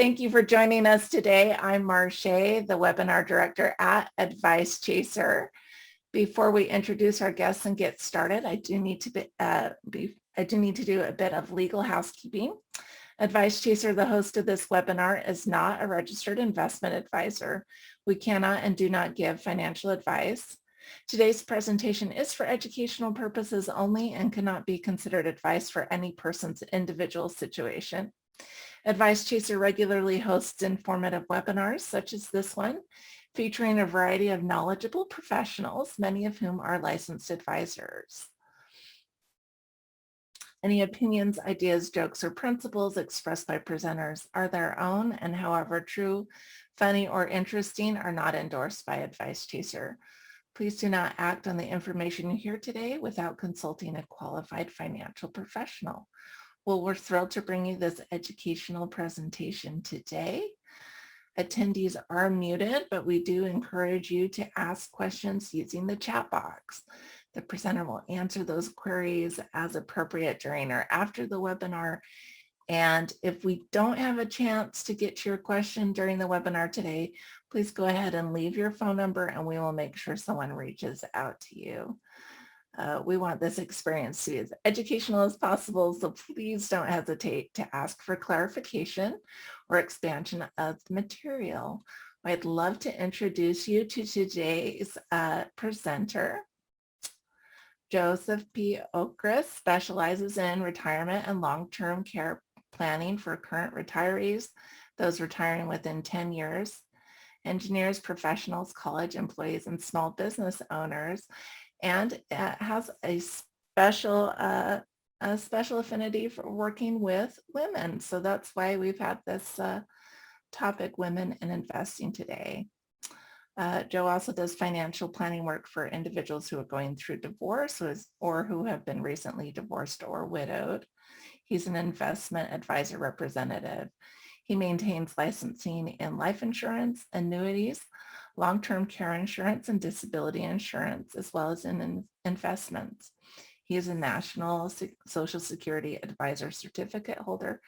Thank you for joining us today. I'm Marche, the webinar director at Advice Chaser. Before we introduce our guests and get started, I do need to do a bit of legal housekeeping. Advice Chaser, the host of this webinar, is not a registered investment advisor. We cannot and do not give financial advice. Today's presentation is for educational purposes only and cannot be considered advice for any person's individual situation. Advice Chaser regularly hosts informative webinars such as this one, featuring a variety of knowledgeable professionals, many of whom are licensed advisors. Any opinions, ideas, jokes, or principles expressed by presenters are their own and however true, funny, or interesting are not endorsed by Advice Chaser. Please do not act on the information you hear today without consulting a qualified financial professional. Well, we're thrilled to bring you this educational presentation today. Attendees are muted, but we do encourage you to ask questions using the chat box. The presenter will answer those queries as appropriate during or after the webinar. And if we don't have a chance to get to your question during the webinar today, please go ahead and leave your phone number and we will make sure someone reaches out to you. We want this experience to be as educational as possible, so please don't hesitate to ask for clarification or expansion of the material. I'd love to introduce you to today's presenter. Joseph P. Okris specializes in retirement and long-term care planning for current retirees, those retiring within 10 years, engineers, professionals, college employees, and small business owners, and has a special affinity for working with women. So that's why we've had this topic, women in investing, today. Joe also does financial planning work for individuals who are going through divorce or who have been recently divorced or widowed. He's an investment advisor representative. He maintains licensing in life insurance, annuities, long-term care insurance, and disability insurance, as well as in investments. He is a National Social Security Advisor certificate holder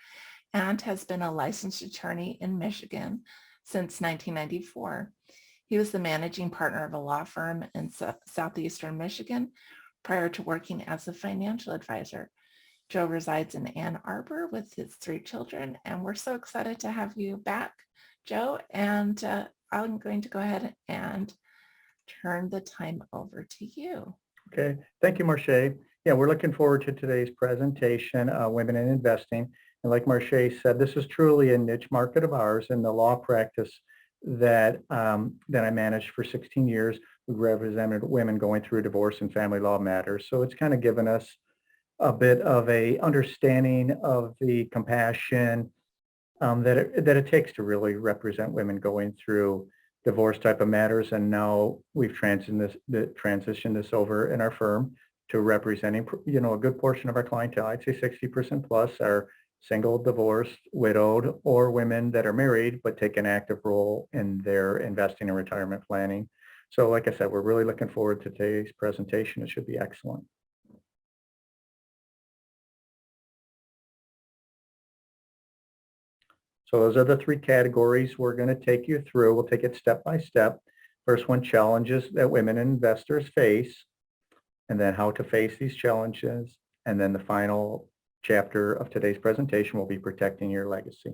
and has been a licensed attorney in Michigan since 1994. He was the managing partner of a law firm in southeastern Michigan prior to working as a financial advisor. Joe resides in Ann Arbor with his 3 children, and we're so excited to have you back, Joe. And I'm going to go ahead and turn the time over to you. Okay, thank you, Marche. Yeah, we're looking forward to today's presentation, Women in Investing. And like Marche said, this is truly a niche market of ours in the law practice that I managed for 16 years. We represented women going through divorce and family law matters. So it's kind of given us a bit of a understanding of the compassion that it takes to really represent women going through divorce type of matters. And now we've transitioned this over in our firm to representing, a good portion of our clientele. I'd say 60% plus are single, divorced, widowed, or women that are married but take an active role in their investing and retirement planning. So like I said, we're really looking forward to today's presentation. It should be excellent. So those are the 3 categories we're going to take you through. We'll take it step by step. First one, challenges that women investors face, and then how to face these challenges. And then the final chapter of today's presentation will be protecting your legacy.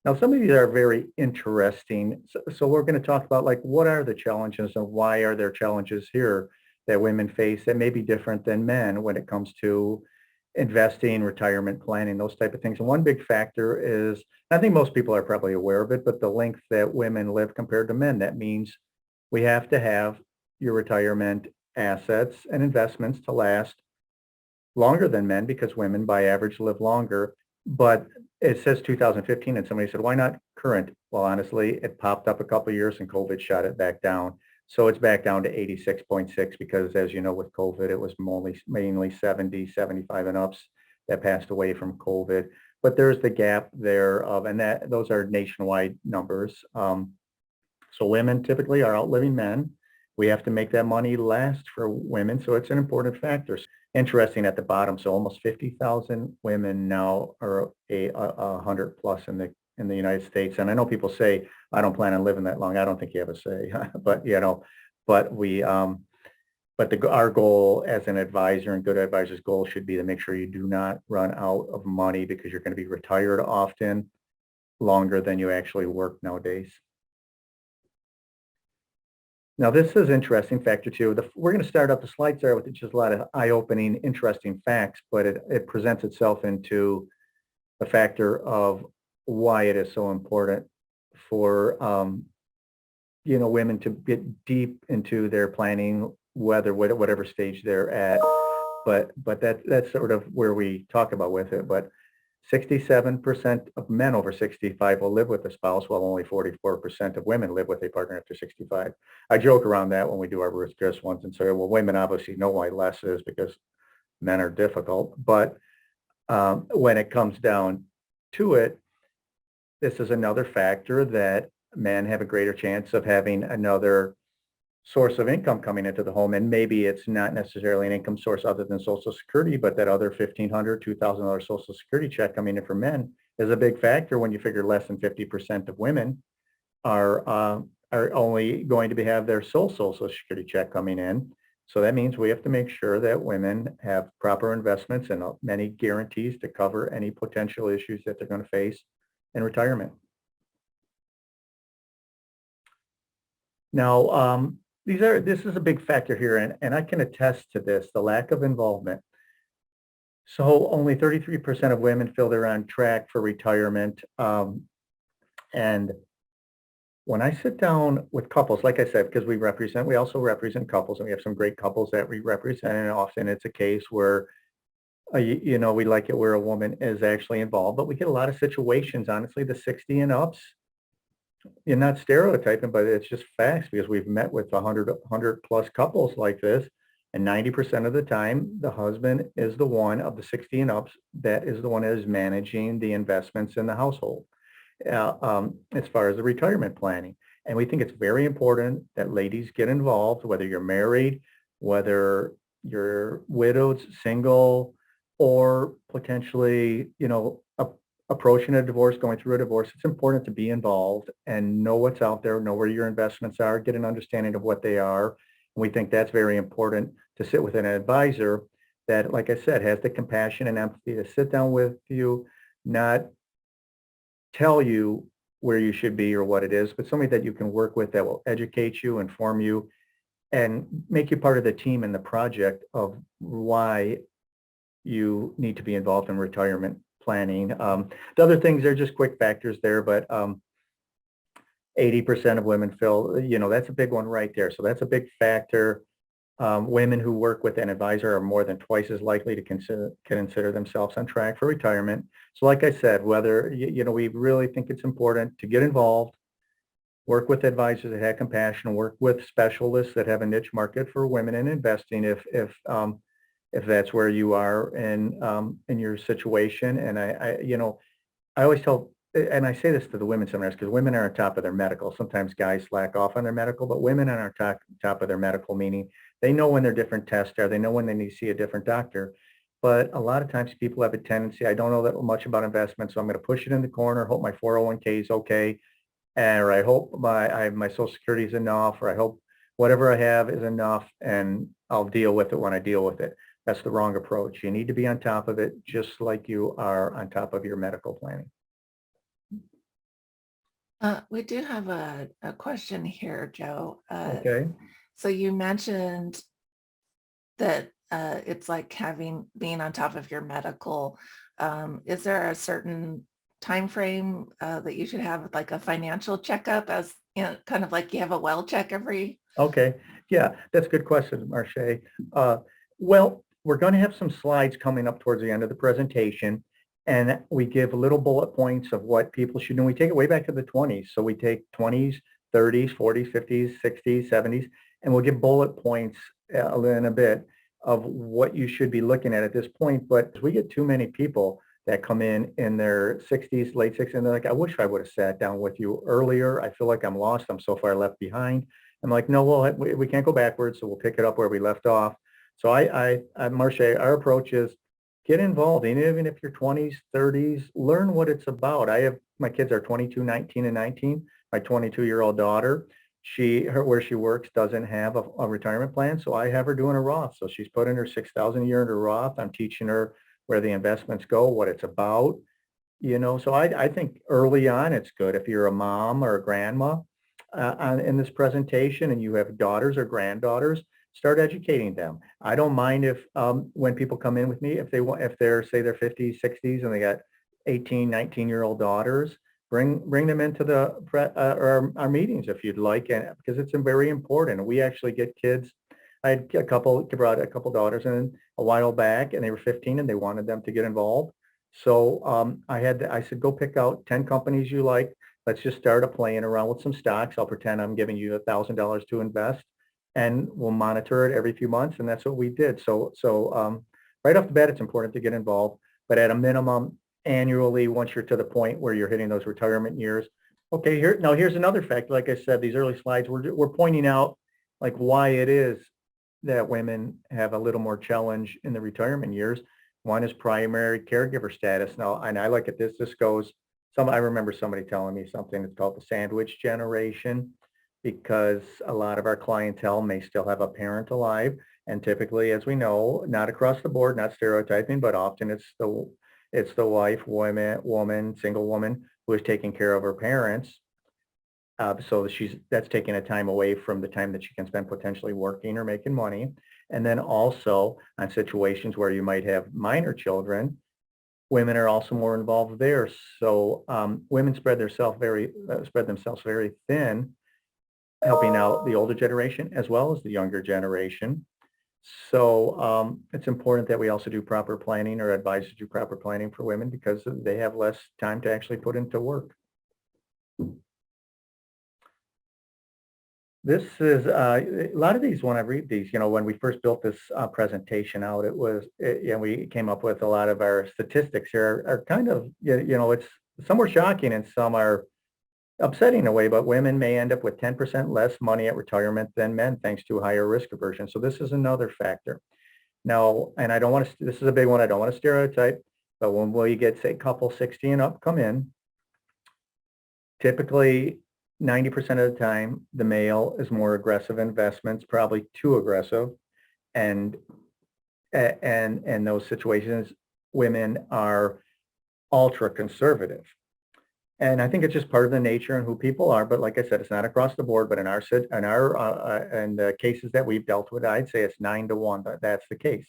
Now, some of these are very interesting. So we're going to talk about what are the challenges and why are there challenges here that women face that may be different than men when it comes to investing, retirement planning, those type of things. And one big factor is, I think most people are probably aware of it, but the length that women live compared to men. That means we have to have your retirement assets and investments to last longer than men because women by average live longer. But it says 2015 and somebody said, why not current? Well, honestly, it popped up a couple of years and COVID shot it back down. So it's back down to 86.6 because, as you know, with COVID, it was mainly 70, 75 and ups that passed away from COVID. But there's the gap there and those are nationwide numbers. So women typically are outliving men We have to make that money last for women, so it's an important factor. Interesting at the bottom, so almost 50,000 women now are 100 plus in the United States. And I know people say, I don't plan on living that long. I don't think you have a say, but but our goal as an advisor, and good advisor's goal, should be to make sure you do not run out of money, because you're going to be retired often longer than you actually work nowadays. Now, this is interesting, factor two. We're going to start up the slides there with just a lot of eye-opening, interesting facts, but it presents itself into the factor of why it is so important for women to get deep into their planning, whatever stage they're at. But that's sort of where we talk about with it. But 67% of men over 65 will live with a spouse, while only 44% of women live with a partner after 65. I joke around that when we do our Ruth Chris ones and say, well, women obviously know why less is, because men are difficult. But when it comes down to it, this is another factor that men have a greater chance of having another source of income coming into the home. And maybe it's not necessarily an income source other than Social Security, but that other $1,500, $2,000 Social Security check coming in for men is a big factor when you figure less than 50% of women are only going to have their sole Social Security check coming in. So that means we have to make sure that women have proper investments and many guarantees to cover any potential issues that they're going to face in retirement. Now, this is a big factor here, and I can attest to this, the lack of involvement. So only 33% of women feel they're on track for retirement. And when I sit down with couples, like I said, because we also represent couples, and we have some great couples that we represent, and often it's a case where, we like it where a woman is actually involved, but we get a lot of situations, honestly, the 60 and ups. You're not stereotyping, but it's just facts, because we've met with 100 plus couples like this, and 90% of the time, the husband is the one of the 60 and ups that is the one that is managing the investments in the household, as far as the retirement planning. And we think it's very important that ladies get involved, whether you're married, whether you're widowed, single, or potentially, approaching a divorce, going through a divorce. It's important to be involved and know what's out there, know where your investments are, get an understanding of what they are. And we think that's very important, to sit with an advisor that, like I said, has the compassion and empathy to sit down with you, not tell you where you should be or what it is, but somebody that you can work with that will educate you, inform you, and make you part of the team in the project of why you need to be involved in retirement planning. The other things are just quick factors there, but 80% of women feel, that's a big one right there. So that's a big factor. Women who work with an advisor are more than twice as likely to consider themselves on track for retirement. So like I said, whether, we really think it's important to get involved, work with advisors that have compassion, work with specialists that have a niche market for women in investing if that's where you are in your situation. And I always tell, and I say this to the women seminars, because women are on top of their medical. Sometimes guys slack off on their medical, but women are on top of their medical, meaning they know when their different tests are, they know when they need to see a different doctor. But a lot of times people have a tendency, I don't know that much about investments, so I'm going to push it in the corner, hope my 401k is okay, or I hope my Social Security is enough, or I hope whatever I have is enough, and I'll deal with it when I deal with it. That's the wrong approach. You need to be on top of it, just like you are on top of your medical planning. We do have a question here, Joe. Okay. So you mentioned that it's like being on top of your medical. Is there a certain time frame that you should have, like a financial checkup, as kind of like you have a well check every? Okay. Yeah, that's a good question, Marche. Well, we're going to have some slides coming up towards the end of the presentation, and we give little bullet points of what people should do. We take it way back to the 20s. So we take 20s, 30s, 40s, 50s, 60s, 70s, and we'll give bullet points in a bit of what you should be looking at this point. But we get too many people that come in their 60s, late 60s, and they're like, I wish I would have sat down with you earlier. I feel like I'm lost. I'm so far left behind. I'm like, no, we can't go backwards, so we'll pick it up where we left off. So Marche, our approach is get involved, and even if you're 20s, 30s, learn what it's about. My kids are 22, 19, and 19. My 22-year-old daughter, where she works doesn't have a retirement plan, so I have her doing a Roth. So she's putting her 6,000 a year into Roth. I'm teaching her where the investments go, what it's about. So I think early on it's good if you're a mom or a grandma in this presentation and you have daughters or granddaughters, start educating them. I don't mind if when people come in with me, if they're say they're 50s, 60s and they got 18, 19-year-old daughters, bring them into or our meetings if you'd like, and because it's very important. We actually get kids. I had brought a couple daughters in a while back, and they were 15 and they wanted them to get involved. So I said, go pick out 10 companies you like. Let's just start playing around with some stocks. I'll pretend I'm giving you $1,000 to invest, and we'll monitor it every few months. And that's what we did. So right off the bat, it's important to get involved, but at a minimum, annually, once you're to the point where you're hitting those retirement years. Okay, here's another fact. Like I said, these early slides, we're pointing out like why it is that women have a little more challenge in the retirement years. One is primary caregiver status. Now, and I look at this goes, I remember somebody telling me something that's called the sandwich generation, because a lot of our clientele may still have a parent alive. And typically, as we know, not across the board, not stereotyping, but often it's the wife, single woman who is taking care of her parents. So that's taking a time away from the time that she can spend potentially working or making money. And then also on situations where you might have minor children, women are also more involved there. So women spread themselves very thin, helping out the older generation as well as the younger generation. So it's important that we also do proper planning, or advise to do proper planning for women, because they have less time to actually put into work. This is a lot of these, when I read these, when we first built this presentation out, we came up with a lot of our statistics here are kind of, it's some are shocking and some are upsetting in a way, but women may end up with 10% less money at retirement than men, thanks to higher risk aversion. So this is another factor. Now, and this is a big one, I don't want to stereotype, but when we get, say, couple 60 and up come in, typically 90% of the time, the male is more aggressive investments, probably too aggressive. And in those situations, women are ultra conservative. And I think it's just part of the nature and who people are. But like I said, it's not across the board. But in the cases that we've dealt with, I'd say it's 9-1. That's the case.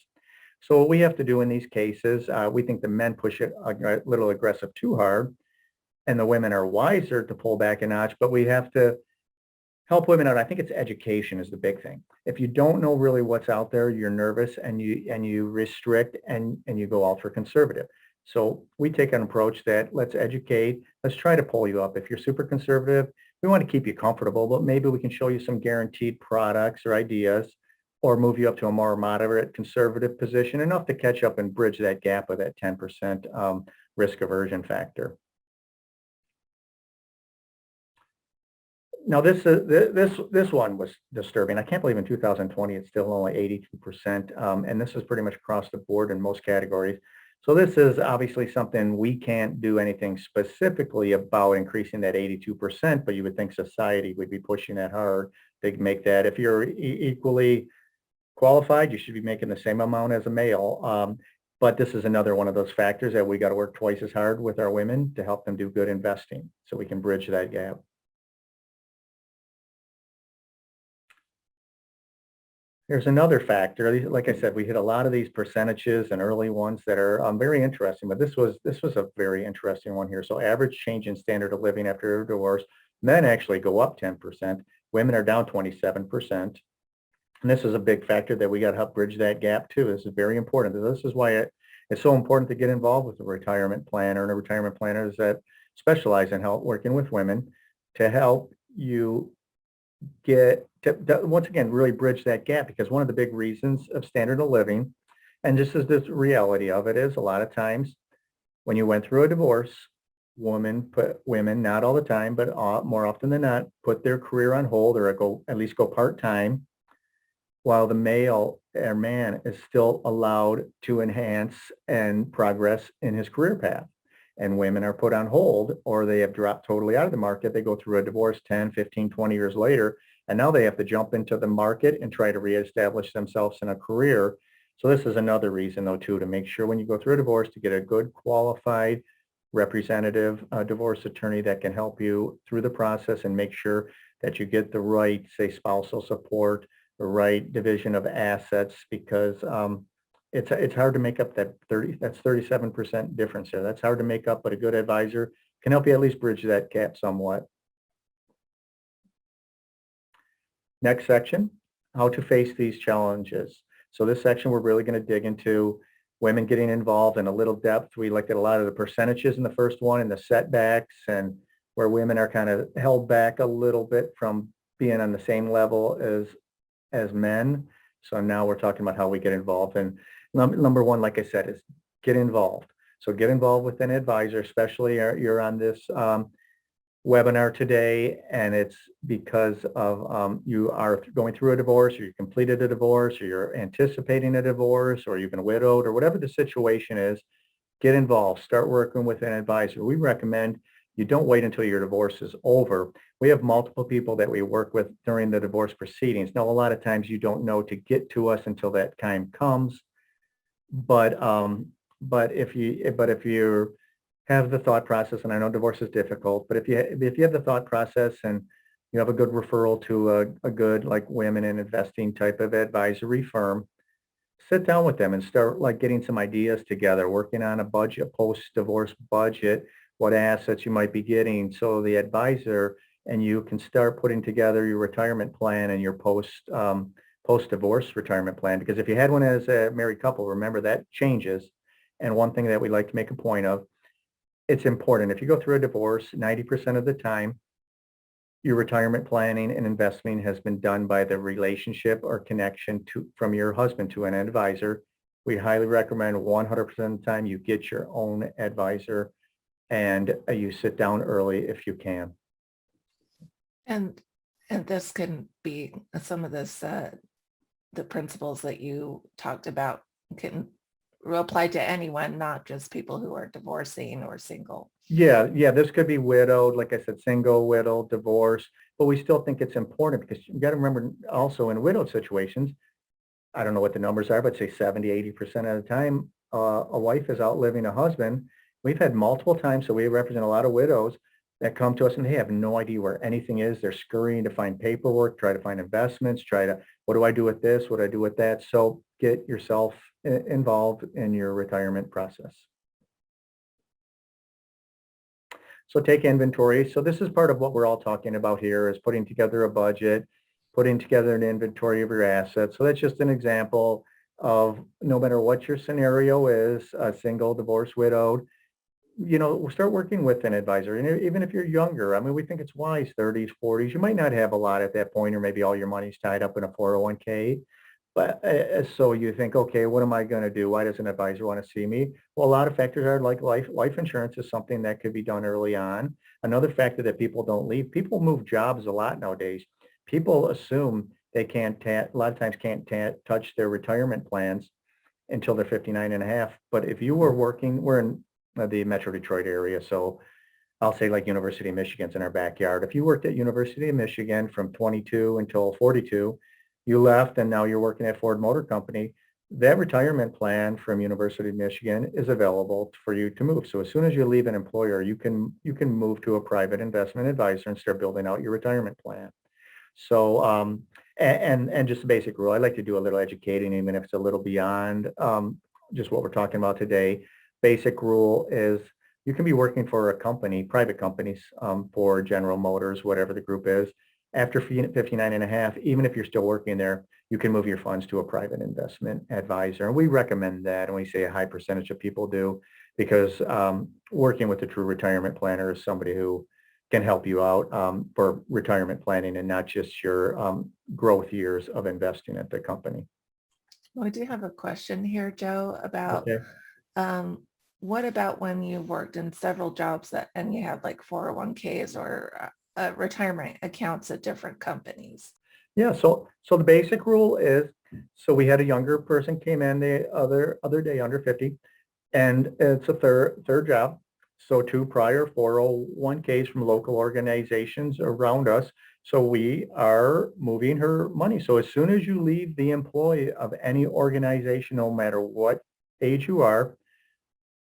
So what we have to do in these cases, we think the men push it a little aggressive too hard, and the women are wiser to pull back a notch. But we have to help women out. I think it's education is the big thing. If you don't know really what's out there, you're nervous and you restrict and you go ultra conservative. So we take an approach that let's educate, let's try to pull you up. If you're super conservative, we want to keep you comfortable, but maybe we can show you some guaranteed products or ideas, or move you up to a more moderate conservative position, enough to catch up and bridge that gap of that 10% risk aversion factor. Now this one was disturbing. I can't believe in 2020 it's still only 82%, and this is pretty much across the board in most categories. So this is obviously something we can't do anything specifically about, increasing that 82%, but you would think society would be pushing that hard to make that. If you're equally qualified, you should be making the same amount as a male. But this is another one of those factors that we got to work twice as hard with our women to help them do good investing, so we can bridge that gap. Here's another factor. Like I said, we hit a lot of these percentages and early ones that are very interesting, but this was a very interesting one here. So average change in standard of living after a divorce, men actually go up 10%, women are down 27%. And this is a big factor that we got to help bridge that gap too. This is very important. This is why it's so important to get involved with a retirement planner and a retirement planners that specialize in help working with women to help you get to once again really bridge that gap. Because one of the big reasons of standard of living, and just as this reality of it, is a lot of times when you went through a divorce, women, not all the time, but more often than not, put their career on hold or at least go part-time, while the male or man is still allowed to enhance and progress in his career path. And women are put on hold or they have dropped totally out of the market. They go through a divorce 10, 15, 20 years later, and now they have to jump into the market and try to reestablish themselves in a career. So this is another reason, though, too, to make sure when you go through a divorce to get a good qualified representative divorce attorney that can help you through the process and make sure that you get the right, say, spousal support, the right division of assets, because it's hard to make up that's 37% difference there. That's hard to make up, but a good advisor can help you at least bridge that gap somewhat. Next section, how to face these challenges. So this section, we're really going to dig into women getting involved in a little depth. We looked at a lot of the percentages in the first one and the setbacks and where women are kind of held back a little bit from being on the same level as men. So now we're talking about how we get involved. And number one, like I said, is get involved. So get involved with an advisor, especially you're on this webinar today, and it's because of you are going through a divorce, or you completed a divorce, or you're anticipating a divorce, or you've been widowed, or whatever the situation is. Get involved. Start working with an advisor. We recommend you don't wait until your divorce is over. We have multiple people that we work with during the divorce proceedings. Now, a lot of times you don't know to get to us until that time comes, but if you have the thought process, and I know divorce is difficult, but if you have the thought process and you have a good referral to a good, like, women in investing type of advisory firm, sit down with them and start like getting some ideas together, working on a budget, post-divorce budget, what assets you might be getting, so the advisor and you can start putting together your retirement plan and your post-divorce retirement plan. Because if you had one as a married couple, remember that changes. And one thing that we like to make a point of, it's important. If you go through a divorce, 90% of the time, your retirement planning and investing has been done by the relationship or connection from your husband to an advisor. We highly recommend 100% of the time you get your own advisor and you sit down early if you can. And this can be some of this, the principles that you talked about can apply to anyone, not just people who are divorcing or single. Yeah, this could be widowed, like I said, single, widowed, divorced, but we still think it's important because you got to remember also in widowed situations, I don't know what the numbers are, but say 70, 80% of the time, a wife is outliving a husband. We've had multiple times, so we represent a lot of widows that come to us and they have no idea where anything is. They're scurrying to find paperwork, try to find investments, what do I do with this? What do I do with that? So get yourself involved in your retirement process. So take inventory. So this is part of what we're all talking about here, is putting together a budget, putting together an inventory of your assets. So that's just an example of, no matter what your scenario is, single, divorced, widowed, start working with an advisor. And even if you're younger, I mean, we think it's wise, 30s, 40s, you might not have a lot at that point, or maybe all your money's tied up in a 401k. But so you think, okay, what am I going to do? Why does an advisor want to see me? Well, a lot of factors are like life insurance is something that could be done early on. Another factor that people don't leave, people move jobs a lot nowadays. People assume they a lot of times can't touch their retirement plans until they're 59 and a half. But if you were working, we're in the Metro Detroit area, so I'll say like University of Michigan's in our backyard. If you worked at University of Michigan from 22 until 42, you left and now you're working at Ford Motor Company, that retirement plan from University of Michigan is available for you to move. So as soon as you leave an employer, you can move to a private investment advisor and start building out your retirement plan. So and just a basic rule, I like to do a little educating, even if it's a little beyond just what we're talking about today. Basic rule is you can be working for a company, private companies, for General Motors, whatever the group is. After 59 and a half, even if you're still working there, you can move your funds to a private investment advisor. And we recommend that, and we say a high percentage of people do, because working with a true retirement planner is somebody who can help you out for retirement planning and not just your growth years of investing at the company. Well, I do have a question here, Joe, about Okay. what about when you worked in several jobs and you had like 401ks or retirement accounts at different companies? Yeah, so the basic rule is, so we had a younger person came in the other day, under 50, and it's a third job. So two prior 401ks from local organizations around us. So we are moving her money. So as soon as you leave the employ of any organization, no matter what age you are,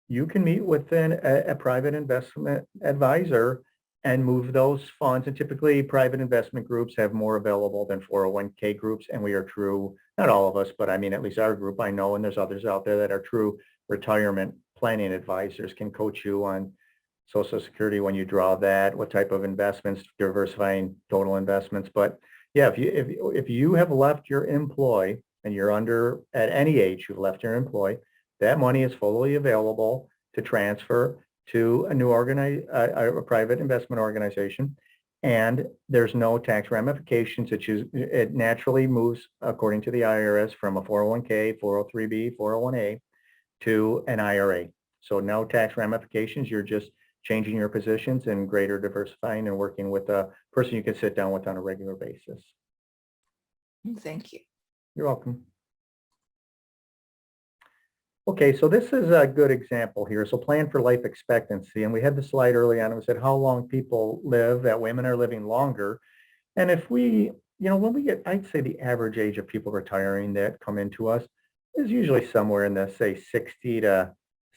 you can meet with a private investment advisor and move those funds. And typically private investment groups have more available than 401k groups. And we are true, not all of us, but I mean, at least our group, I know, and there's others out there that are true retirement planning advisors, can coach you on Social Security when you draw that, what type of investments, diversifying total investments. But yeah, if you have left your employ and you're under, at any age, you've left your employ, that money is fully available to transfer to a new a private investment organization. And there's no tax ramifications. It naturally moves according to the IRS from a 401k, 403b, 401a to an IRA. So no tax ramifications. You're just changing your positions and greater diversifying and working with a person you can sit down with on a regular basis. Thank you. You're welcome. Okay, so this is a good example here. So plan for life expectancy. And we had the slide early on and we said how long people live, that women are living longer. And if we, when we get, I'd say the average age of people retiring that come into us is usually somewhere in the, say, 60 to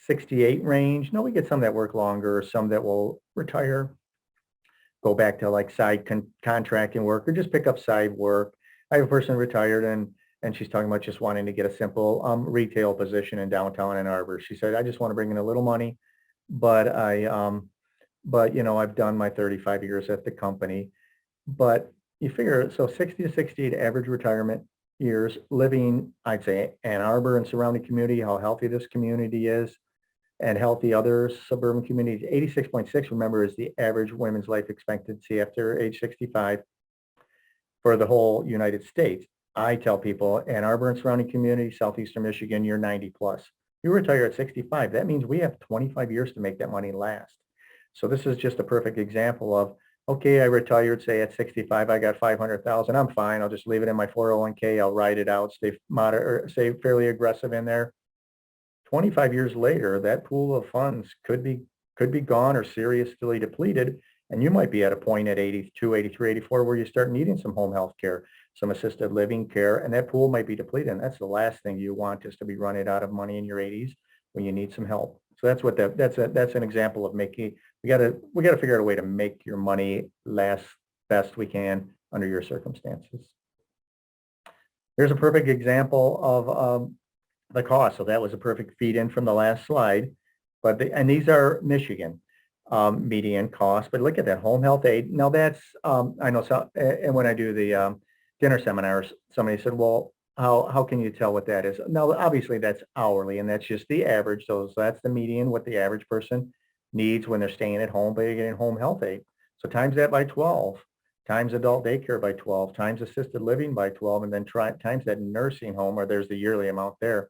68 range. No, we get some that work longer, some that will retire, go back to like side contracting work or just pick up side work. I have a person retired and she's talking about just wanting to get a simple retail position in downtown Ann Arbor. She said, I just want to bring in a little money, but I've done my 35 years at the company. But you figure, so 60 to 68 average retirement years, living, I'd say, Ann Arbor and surrounding community, how healthy this community is, and healthy other suburban communities. 86.6, remember, is the average women's life expectancy after age 65 for the whole United States. I tell people, Ann Arbor and surrounding community, southeastern Michigan, you're 90 plus. You retire at 65. That means we have 25 years to make that money last. So this is just a perfect example of, okay, I retired, say at 65, I got 500,000. I'm fine. I'll just leave it in my 401k. I'll ride it out, stay stay fairly aggressive in there. 25 years later, that pool of funds could be gone or seriously depleted. And you might be at a point at 82, 83, 84, where you start needing some home health care, some assisted living care, and that pool might be depleted. And that's the last thing you want, is to be running out of money in your 80s when you need some help. So that's what that's an example of making, we got to figure out a way to make your money last best we can under your circumstances. Here's a perfect example of the cost. So that was a perfect feed in from the last slide. And these are Michigan median costs. But look at that, home health aid. Now that's, I know, so, and when I do the dinner seminars, somebody said, well, how can you tell what that is? Now, obviously that's hourly, and that's just the average. So that's the median, what the average person needs when they're staying at home, but you're getting home health aid. So times that by 12, times adult daycare by 12, times assisted living by 12, and then times that nursing home, or there's the yearly amount there.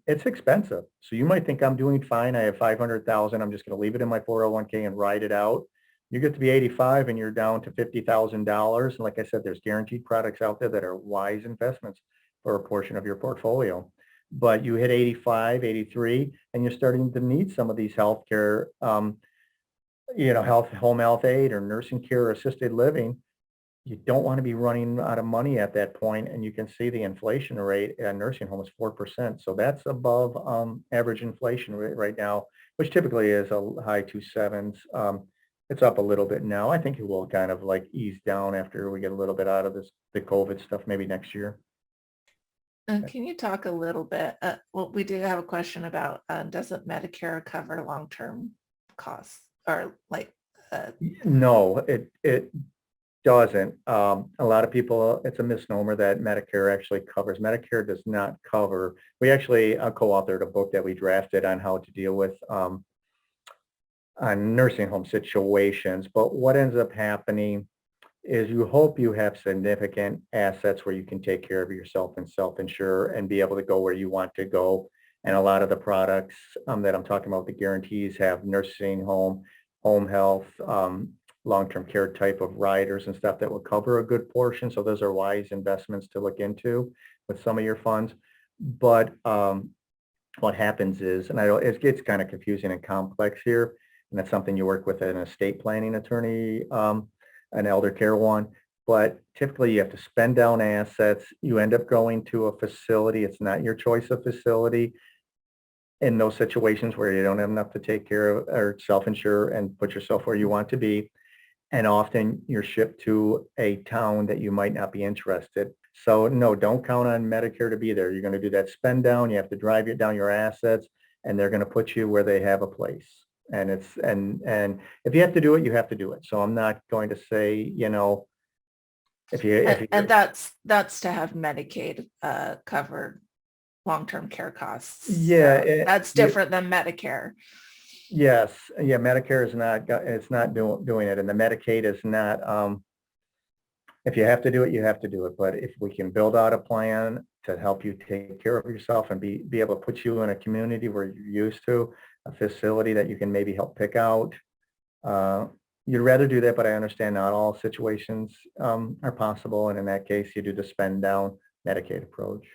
It's expensive. So you might think I'm doing fine. I have 500,000. I'm just going to leave it in my 401k and ride it out. You get to be 85 and you're down to $50,000. And like I said, there's guaranteed products out there that are wise investments for a portion of your portfolio. But you hit 85, 83, and you're starting to need some of these healthcare, home health aid or nursing care or assisted living. You don't want to be running out of money at that point, and you can see the inflation rate at nursing home is 4%. So that's above average inflation rate right now, which typically is a high 2.7s. It's up a little bit now. I think it will kind of like ease down after we get a little bit out of the COVID stuff, maybe next year. Can you talk a little bit? Well, we do have a question about doesn't Medicare cover long-term costs or like? No, it doesn't. A lot of people, it's a misnomer that Medicare actually covers. Medicare does not cover. We actually co-authored a book that we drafted on how to deal with on nursing home situations. But what ends up happening is you hope you have significant assets where you can take care of yourself and self-insure and be able to go where you want to go And a lot of the products that I'm talking about, the guarantees, have nursing home, home health, long-term care type of riders and stuff that will cover a good portion. So those are wise investments to look into with some of your funds. But what happens is, and it gets kind of confusing and complex here, and that's something you work with an estate planning attorney, an elder care one. But typically you have to spend down assets. You end up going to a facility. It's not your choice of facility in those situations where you don't have enough to take care of or self-insure and put yourself where you want to be. And often you're shipped to a town that you might not be interested. So no, don't count on Medicare to be there. You're going to do that spend down. You have to drive down your assets, and they're going to put you where they have a place. And and if you have to do it, you have to do it. So I'm not going to say, if you And that's to have Medicaid cover long-term care costs. Yeah, So that's different than Medicare. Yes, yeah, Medicare is not, it's not doing it, and the Medicaid is not, if you have to do it, you have to do it. But if we can build out a plan to help you take care of yourself and be able to put you in a community where you're used to, a facility that you can maybe help pick out, you'd rather do that, but I understand not all situations are possible. And in that case, you do the spend down Medicaid approach.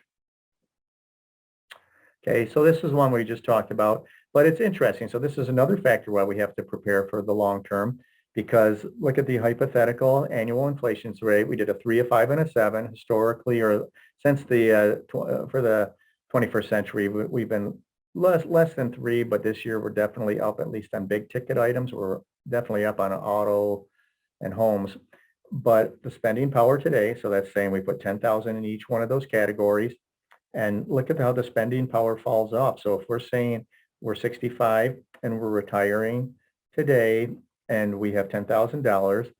Okay, so this is one we just talked about, but it's interesting. So this is another factor why we have to prepare for the long term, because look at the hypothetical annual inflation rate. We did a 3, a 5, and a 7 historically, or since for the 21st century. We've been less than 3, but this year we're definitely up, at least on big ticket items. We're definitely up on auto and homes. But the spending power today, so that's saying we put 10,000 in each one of those categories. And look at how the spending power falls off. So if we're saying we're 65 and we're retiring today and we have $10,000,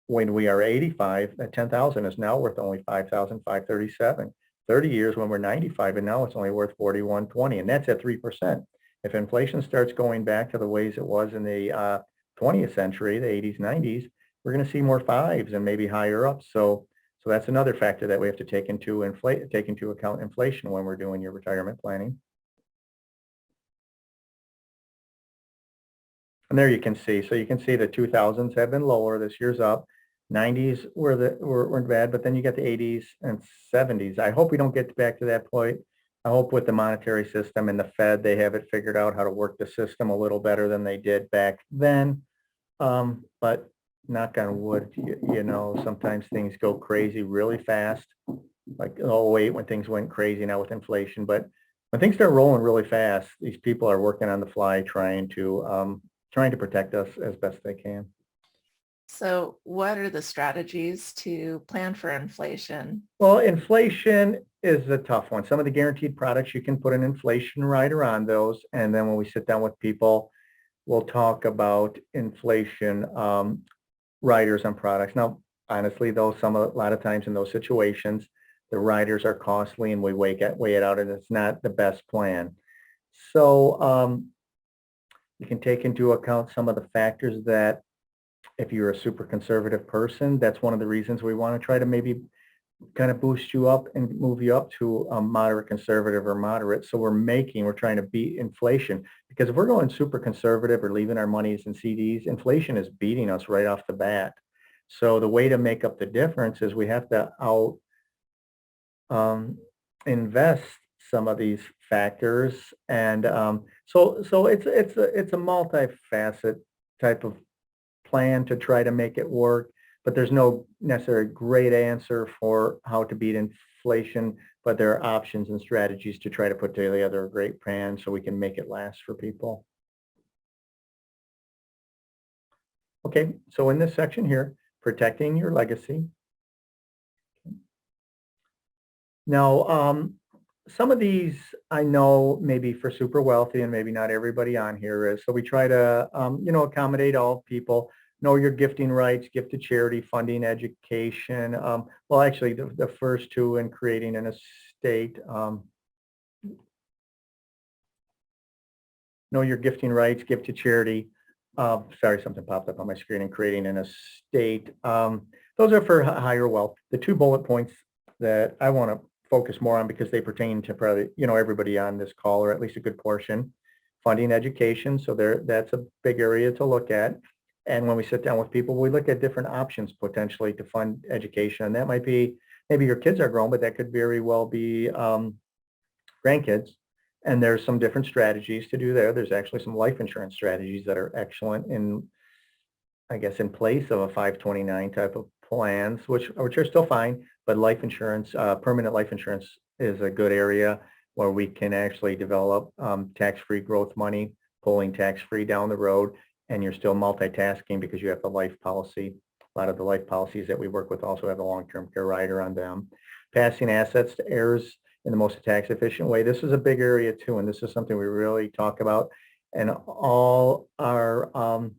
when we are 85, that 10,000 is now worth only 5,537. 30 years when we're 95, and now it's only worth 4120, and that's at 3%. If inflation starts going back to the ways it was in the 20th century, the 80s, 90s, we're going to see more fives and maybe higher up. So that's another factor that we have to take into account inflation when we're doing your retirement planning. And there you can see. So you can see the 2000s have been lower. This year's up. 90s weren't bad, but then you get the 80s and 70s. I hope we don't get back to that point. I hope with the monetary system and the Fed, they have it figured out how to work the system a little better than they did back then. But knock on wood, sometimes things go crazy really fast, like 08 when things went crazy now with inflation. But when things start rolling really fast, these people are working on the fly trying to protect us as best they can. So what are the strategies to plan for inflation? Well, inflation is a tough one. Some of the guaranteed products, you can put an inflation rider on those. And then when we sit down with people, we'll talk about inflation riders on products. Now, honestly, though, a lot of times in those situations, the riders are costly and we weigh it out, and it's not the best plan. So you can take into account some of the factors that, if you're a super conservative person, that's one of the reasons we want to try to maybe kind of boost you up and move you up to a moderate conservative or moderate. So we're trying to beat inflation, because if we're going super conservative or leaving our monies in CDs, inflation is beating us right off the bat. So the way to make up the difference is we have to invest some of these factors. And so it's a multifaceted type of plan to try to make it work, but there's no necessarily great answer for how to beat inflation, but there are options and strategies to try to put together a great plan so we can make it last for people. Okay, so in this section here, protecting your legacy. Now, some of these I know maybe for super wealthy and maybe not everybody on here is. So we try to, accommodate all people. Know your gifting rights, gift to charity, funding, education. Well, actually, the first two in creating an estate. Know your gifting rights, gift to charity. Sorry, something popped up on my screen, and creating an estate. Those are for higher wealth. The two bullet points that I want to focus more on because they pertain to probably, everybody on this call, or at least a good portion. Funding education, so that's a big area to look at. And when we sit down with people, we look at different options potentially to fund education. And that might be, maybe your kids are grown, but that could very well be grandkids. And there's some different strategies to do there. There's actually some life insurance strategies that are excellent in, I guess, in place of a 529 type of plans, which are still fine, but life insurance, permanent life insurance is a good area where we can actually develop tax-free growth money, pulling tax-free down the road, and you're still multitasking because you have the life policy. A lot of the life policies that we work with also have a long-term care rider on them. Passing assets to heirs in the most tax efficient way. This is a big area too, and this is something we really talk about. And all our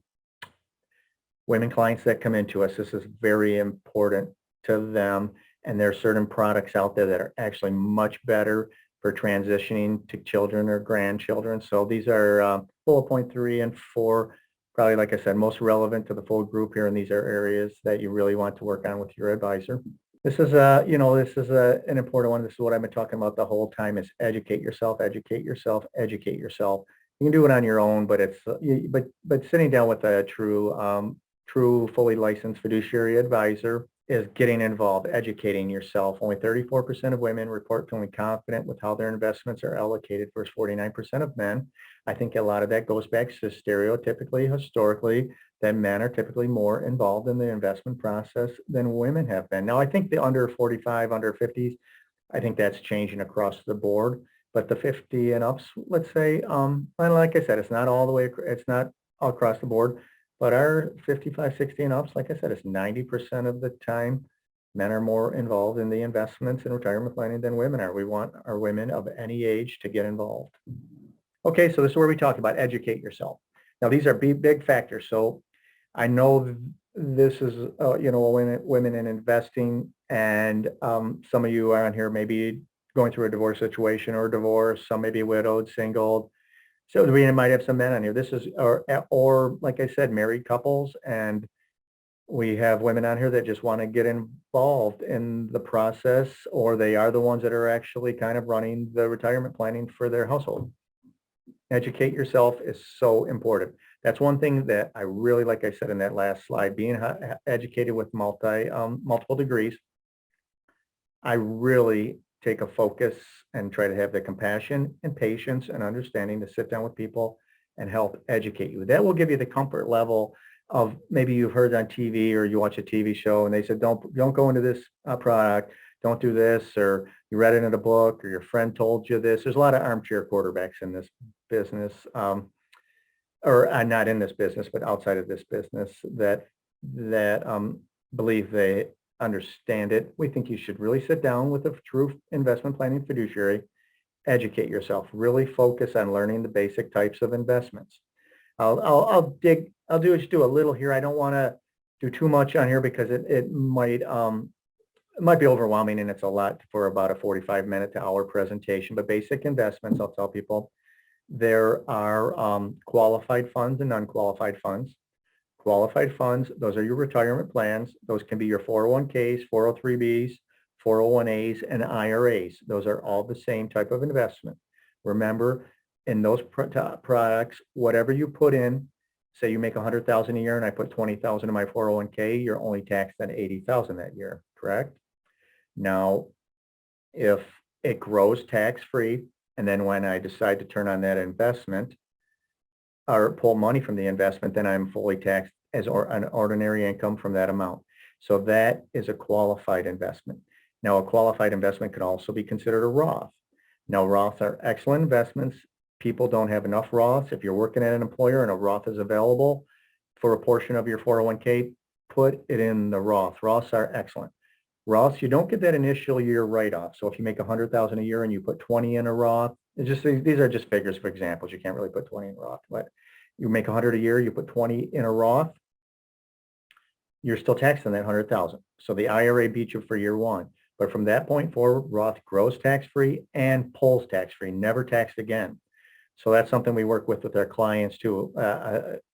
women clients that come into us, this is very important to them. And there are certain products out there that are actually much better for transitioning to children or grandchildren. So these are bullet point 3 and 4, probably, like I said, most relevant to the full group here. And these are areas that you really want to work on with your advisor. This is an important one. This is what I've been talking about the whole time, is educate yourself, educate yourself, educate yourself. You can do it on your own, but it's but sitting down with a true fully licensed fiduciary advisor is getting involved, educating yourself. Only 34% of women report feeling confident with how their investments are allocated versus 49% of men. I think a lot of that goes back to stereotypically, historically, that men are typically more involved in the investment process than women have been. Now, I think the under 45, under 50s, I think that's changing across the board. But the 50 and ups, let's say, and like I said, it's not all the way, it's not all across the board. But our 55, 60 and ups, like I said, it's 90% of the time men are more involved in the investments and retirement planning than women are. We want our women of any age to get involved. Okay, so this is where we talk about educate yourself. Now, these are big factors. So I know this is, women in investing, and some of you are on here maybe going through a divorce situation or divorce. Some may be widowed, single. So we might have some men on here. This is, or like I said, married couples, and we have women on here that just want to get involved in the process, or they are the ones that are actually kind of running the retirement planning for their household. Educate yourself is so important. That's one thing that I really, like I said in that last slide, being educated with multiple degrees, I really take a focus and try to have the compassion and patience and understanding to sit down with people and help educate you. That will give you the comfort level of, maybe you've heard on TV or you watch a TV show and they said, don't go into this product, don't do this, or you read it in a book, or your friend told you this. There's a lot of armchair quarterbacks in this business, or not in this business, but outside of this business, that believe they understand it. We think you should really sit down with a true investment planning fiduciary, educate yourself, really focus on learning the basic types of investments. I'll just do a little here. I don't want to do too much on here because it might be overwhelming, and it's a lot for about a 45-minute to hour presentation. But basic investments, I'll tell people, there are qualified funds and unqualified funds. Qualified funds, those are your retirement plans. Those can be your 401ks, 403bs, 401as, and IRAs. Those are all the same type of investment. Remember, in those products, whatever you put in, say you make $100,000 a year and I put $20,000 in my 401k, you're only taxed on $80,000 that year, correct? Now, if it grows tax-free, and then when I decide to turn on that investment or pull money from the investment, then I'm fully taxed as an ordinary income from that amount. So that is a qualified investment. Now, a qualified investment could also be considered a Roth. Now, Roths are excellent investments. People don't have enough Roths. If you're working at an employer and a Roth is available for a portion of your 401k, put it in the Roth. Roths are excellent. Roths, you don't get that initial year write-off. So if you make $100,000 a year and you put 20 in a Roth, these are just figures for examples. You can't really put 20 in a Roth, but you make 100 a year, you put 20 in a Roth, you're still taxed on that 100,000. So the IRA beats you for year one. But from that point forward, Roth grows tax-free and pulls tax-free, never taxed again. So that's something we work with our clients too,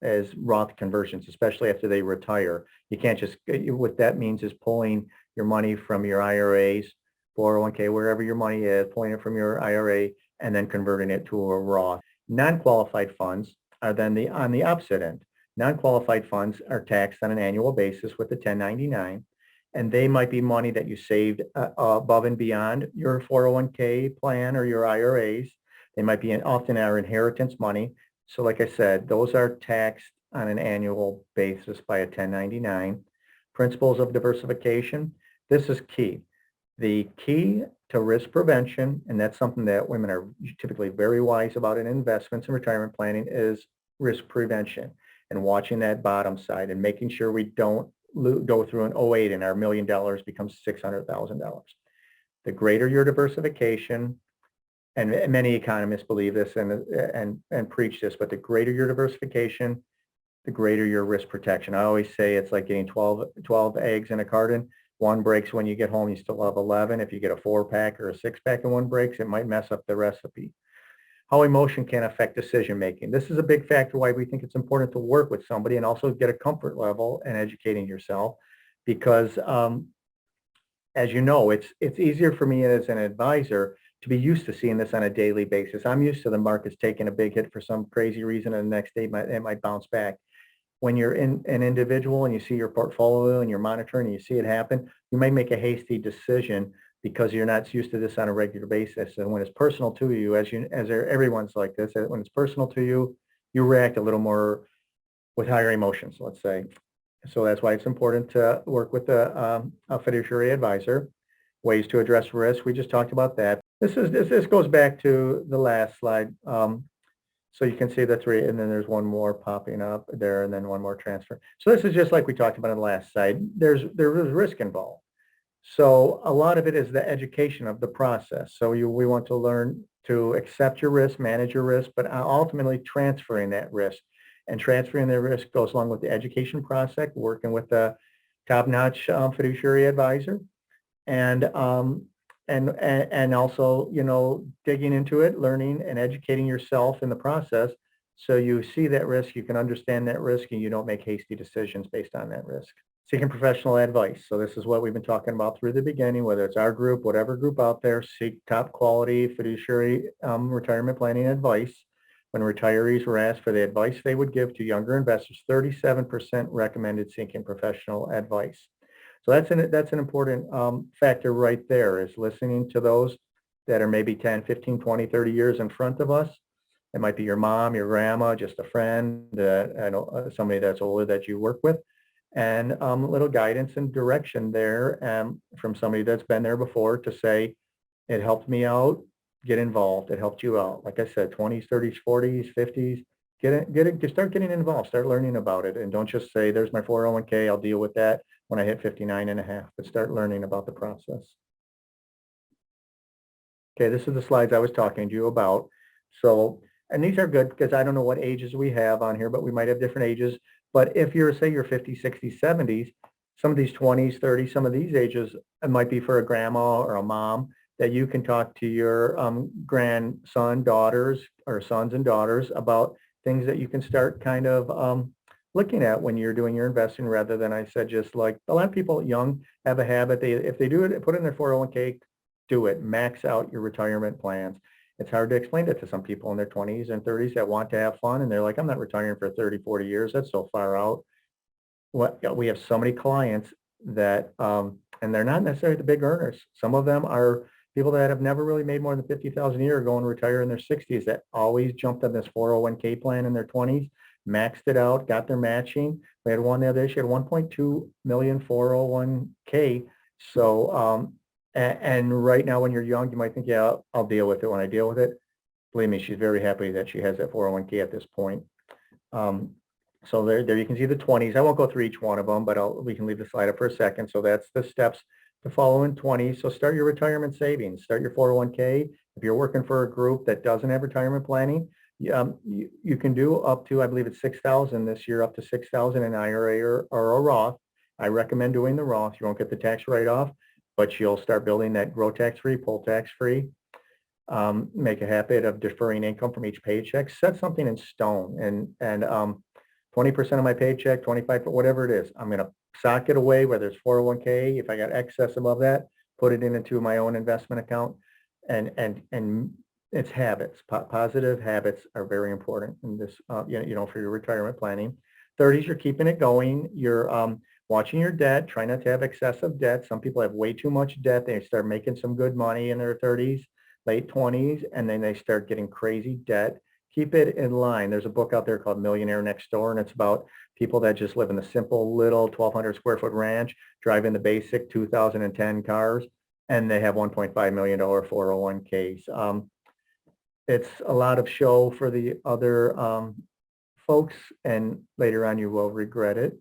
as Roth conversions, especially after they retire. You can't just, what that means is pulling your money from your IRAs 401k, wherever your money is, pulling it from your IRA and then converting it to a Roth. Non-qualified funds are then on the opposite end. Non-qualified funds are taxed on an annual basis with the 1099, and they might be money that you saved above and beyond your 401k plan or your IRAs. They might be often our inheritance money. So like I said, those are taxed on an annual basis by a 1099. Principles of diversification. This is key. The key to risk prevention, and that's something that women are typically very wise about in investments and retirement planning, is risk prevention and watching that bottom side and making sure we don't go through an '08 and our $1 million becomes $600,000. The greater your diversification, and many economists believe this and preach this, but the greater your diversification, the greater your risk protection. I always say it's like getting 12 eggs in a carton. One breaks when you get home, you still have 11. If you get a 4-pack or a 6-pack and one breaks, it might mess up the recipe. How emotion can affect decision making. This is a big factor why we think it's important to work with somebody and also get a comfort level in educating yourself, because as you know, it's easier for me as an advisor to be used to seeing this on a daily basis. I'm used to the markets taking a big hit for some crazy reason and the next day it might bounce back. When you're an individual and you see your portfolio and you're monitoring and you see it happen, you may make a hasty decision because you're not used to this on a regular basis. And when it's personal to you, as everyone's like this, when it's personal to you, you react a little more with higher emotions, let's say. So that's why it's important to work with a fiduciary advisor. Ways to address risk. We just talked about that. This goes back to the last slide. So you can see the 3, and then there's one more popping up there, and then one more transfer. So this is just like we talked about on the last slide. There is risk involved. So a lot of it is the education of the process. So we want to learn to accept your risk, manage your risk, but ultimately transferring that risk. And transferring the risk goes along with the education process, working with a top-notch fiduciary advisor, and also, digging into it, learning and educating yourself in the process. So you see that risk, you can understand that risk, and you don't make hasty decisions based on that risk. Seeking professional advice. So this is what we've been talking about through the beginning, whether it's our group, whatever group out there, seek top quality fiduciary retirement planning advice. When retirees were asked for the advice they would give to younger investors, 37% recommended seeking professional advice. So that's an important factor right there, is listening to those that are maybe 10, 15, 20, 30 years in front of us. It might be your mom, your grandma, just a friend, somebody that's older that you work with, and a little guidance and direction there from somebody that's been there before to say, it helped me out, get involved. It helped you out. Like I said, 20s, 30s, 40s, 50s, start getting involved, start learning about it. And don't just say, there's my 401k, I'll deal with that when I hit 59 and a half, but start learning about the process. Okay, this is the slides I was talking to you about. So, and these are good because I don't know what ages we have on here, but we might have different ages. But if you're, say you're 50, 60, 70s, some of these 20s, 30s, some of these ages, it might be for a grandma or a mom that you can talk to your grandson, daughters, or sons and daughters about things that you can start kind of looking at when you're doing your investing, rather than, I said, just like a lot of people young have a habit. If they do it, put it in their 401k, do it, max out your retirement plans. It's hard to explain it to some people in their 20s and 30s that want to have fun. And they're like, I'm not retiring for 30, 40 years. That's so far out. We have so many clients that, and they're not necessarily the big earners. Some of them are people that have never really made more than 50,000 a year, go and retire in their 60s, that always jumped on this 401k plan in their 20s, maxed it out, got their matching. We had one the other day, she had 1.2 million 401k. So, and right now when you're young, you might think, yeah, I'll deal with it when I deal with it. Believe me, she's very happy that she has that 401k at this point. So there you can see the 20s. I won't go through each one of them, but we can leave the slide up for a second. So that's the steps to follow in 20s. So start your retirement savings, start your 401k. If you're working for a group that doesn't have retirement planning, you can do up to, I believe it's 6,000 this year, up to 6,000 in IRA or a Roth. I recommend doing the Roth. You won't get the tax write-off, but you'll start building that grow tax-free, pull tax-free. Make a habit of deferring income from each paycheck. Set something in stone, and 20% of my paycheck, 25, whatever it is, I'm going to sock it away, whether it's 401k. If I got excess above that, put it into my own investment account, and it's habits. Positive habits are very important in this, for your retirement planning. 30s, you're keeping it going. You're watching your debt, trying not to have excessive debt. Some people have way too much debt. They start making some good money in their 30s, late 20s, and then they start getting crazy debt. Keep it in line. There's a book out there called Millionaire Next Door, and it's about people that just live in the simple little 1,200 square foot ranch, driving the basic 2010 cars, and they have $1.5 million 401ks. It's a lot of show for the other folks, and later on you will regret it.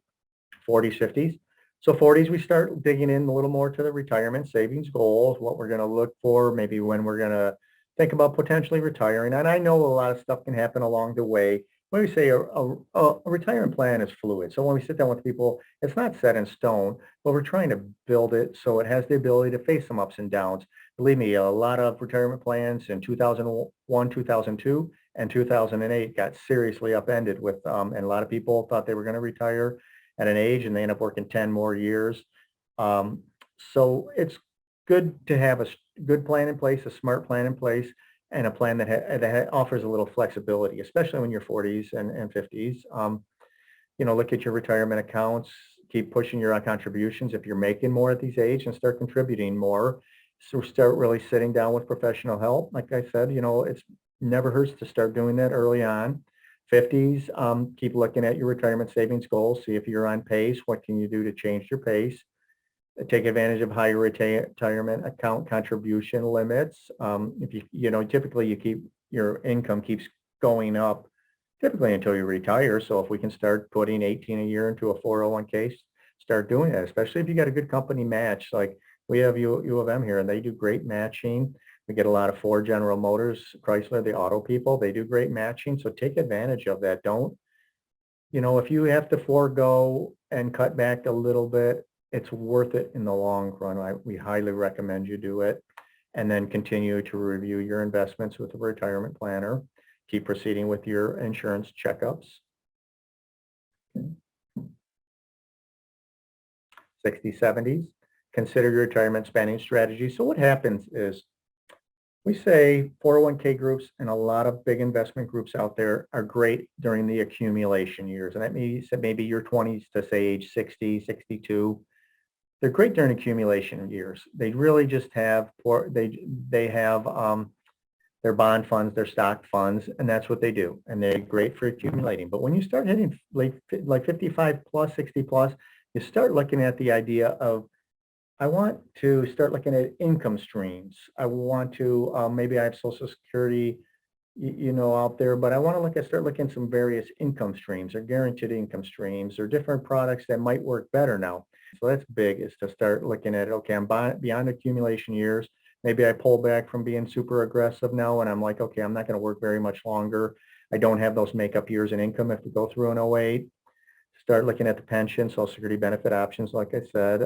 40s, 50s. So 40s, we start digging in a little more to the retirement savings goals, what we're going to look for, maybe when we're going to think about potentially retiring. And I know a lot of stuff can happen along the way. When we say a retirement plan is fluid. So when we sit down with people, it's not set in stone, but we're trying to build it so it has the ability to face some ups and downs. Believe me, a lot of retirement plans in 2001, 2002, and 2008 got seriously upended with, and a lot of people thought they were going to retire at an age and they end up working 10 more years. So it's good to have a good plan in place, a smart plan in place, and a plan that offers a little flexibility, especially when you're 40s and 50s. Look at your retirement accounts, keep pushing your contributions if you're making more at these age, and start contributing more. So start really sitting down with professional help. Like I said, it's never hurts to start doing that early on. 50s, keep looking at your retirement savings goals. See if you're on pace. What can you do to change your pace? Take advantage of higher retirement account contribution limits. If typically you keep your income keeps going up typically until you retire. So if we can start putting 18 a year into a 401k, start doing that, especially if you got a good company match. Like we have U of M here, and they do great matching. We get a lot of Ford, General Motors, Chrysler, the auto people. They do great matching. So take advantage of that. Don't, if you have to forego and cut back a little bit, it's worth it in the long run. We highly recommend you do it. And then continue to review your investments with a retirement planner. Keep proceeding with your insurance checkups. 60s, 70s, consider your retirement spending strategy. So what happens is we say 401k groups and a lot of big investment groups out there are great during the accumulation years. And that means that maybe your 20s to say age 60, 62. They're great during accumulation years. They really just have they have their bond funds, their stock funds, and that's what they do. And they're great for accumulating. But when you start hitting like 55 plus, 60 plus, you start looking at the idea of, I want to start looking at income streams. I want to, maybe I have Social Security, out there, but I want to start looking at some various income streams or guaranteed income streams or different products that might work better now. So that's big, is to start looking at, okay, I'm beyond accumulation years. Maybe I pull back from being super aggressive now, and I'm like, okay, I'm not going to work very much longer. I don't have those makeup years in income if we go through an 08. Start looking at the pension, Social Security benefit options, like I said.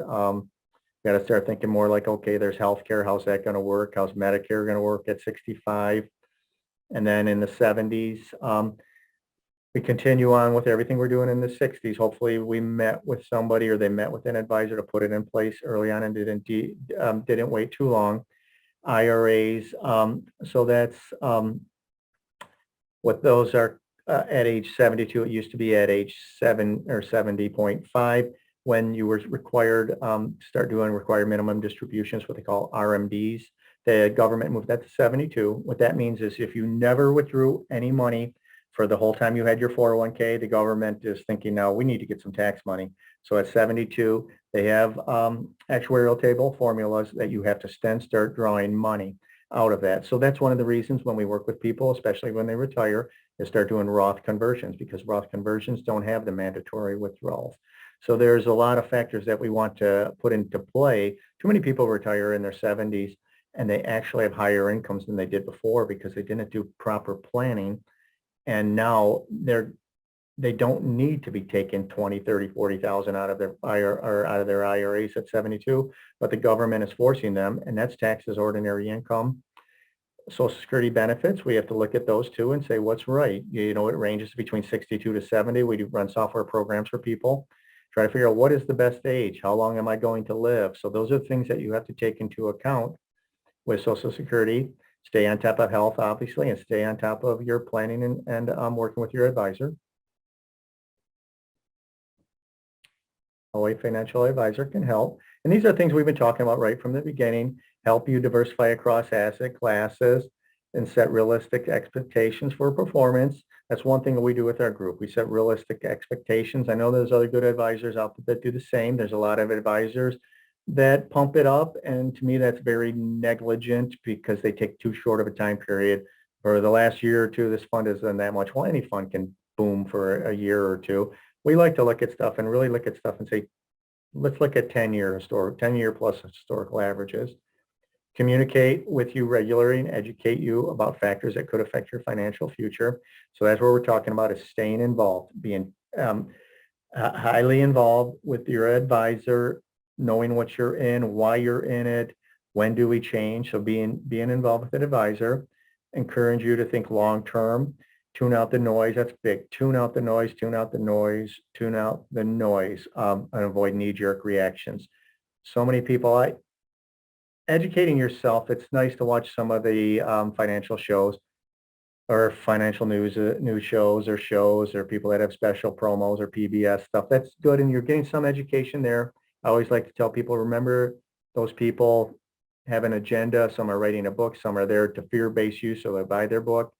Got to start thinking more like, okay, there's healthcare. How's that going to work? How's Medicare going to work at 65? And then in the 70s, we continue on with everything we're doing in the 60s. Hopefully we met with somebody or they met with an advisor to put it in place early on and didn't wait too long. IRAs, so that's what those are at age 72. It used to be at age 7 or 70.5 when you were required start doing required minimum distributions, what they call RMDs. The government moved that to 72. What that means is if you never withdrew any money for the whole time you had your 401k, the government is thinking, now we need to get some tax money. So at 72, they have actuarial table formulas that you have to then start drawing money out of that. So that's one of the reasons when we work with people, especially when they retire, is start doing Roth conversions, because Roth conversions don't have the mandatory withdrawals. So there's a lot of factors that we want to put into play. Too many people retire in their 70s and they actually have higher incomes than they did before because they didn't do proper planning. And now they don't need to be taking 20, 30, 40,000 out of their IRAs at 72, but the government is forcing them, and that's taxed as ordinary income. Social Security benefits, we have to look at those too and say what's right. It ranges between 62 to 70. We do run software programs for people. Try to figure out what is the best age? How long am I going to live? So those are things that you have to take into account with Social Security. Stay on top of health, obviously, and stay on top of your planning and working with your advisor. A way financial advisor can help. And these are things we've been talking about right from the beginning, help you diversify across asset classes and set realistic expectations for performance. That's one thing that we do with our group. We set realistic expectations. I know there's other good advisors out there that do the same. There's a lot of advisors that pump it up. And to me, that's very negligent because they take too short of a time period. For the last year or two, this fund isn't that much. Well, any fund can boom for a year or two. We like to look at stuff and really look at stuff and say, let's look at 10-year plus historical averages. Communicate with you regularly and educate you about factors that could affect your financial future. So that's what we're talking about, is staying involved, being highly involved with your advisor, knowing what you're in, why you're in it, when do we change. So being involved with an advisor. Encourage you to think long term. Tune out the noise. That's big. Tune out the noise, tune out the noise, tune out the noise, and avoid knee-jerk reactions. So many people, educating yourself, it's nice to watch some of the financial shows or financial news shows or people that have special promos or PBS stuff. That's good, and you're getting some education there. I always like to tell people, remember, those people have an agenda. Some are writing a book. Some are there to fear-base you, so they buy their book.